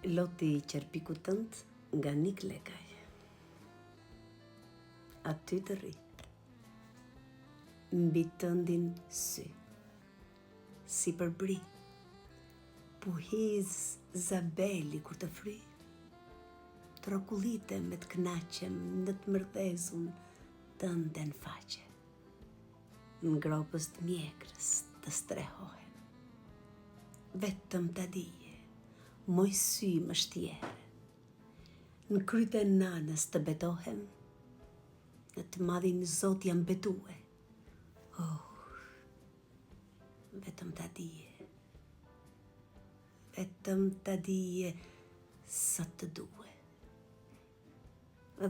Loti i qerpiku tënd nga Nik Lekaj. Aty të rri, mbi tëndin sy, si për bri, puhiz zabeli kur të fry, trokullite me të knaqem në të mërdhezun tënde në faqe. Në gropës të mjekrës të strehohem, vetëm të dije, moj sy më shtjere, në kryte nanës të betohem, në të madhin Zot jam betue. Vetëm të dije, vetëm të dije sa të due.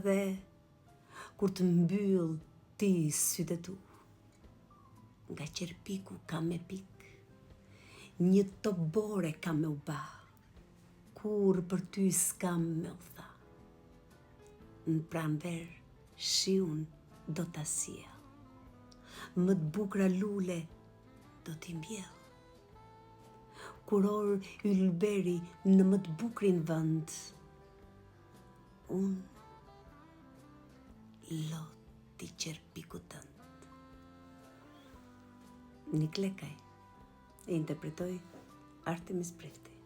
Dhe kur të mbyll ti sytë tu, nga qerpiku ka me pik, një tobore ka me u ba, kur për ty s'kam me u tha. Në pranver shiun do t'a sjell, më të bukra lule do t'i mbjell. Kuror ylberi në më të bukrin vënd, unë loti qerpiku tënd. Nik Lekaj, e interpretoi Artemis Prifti.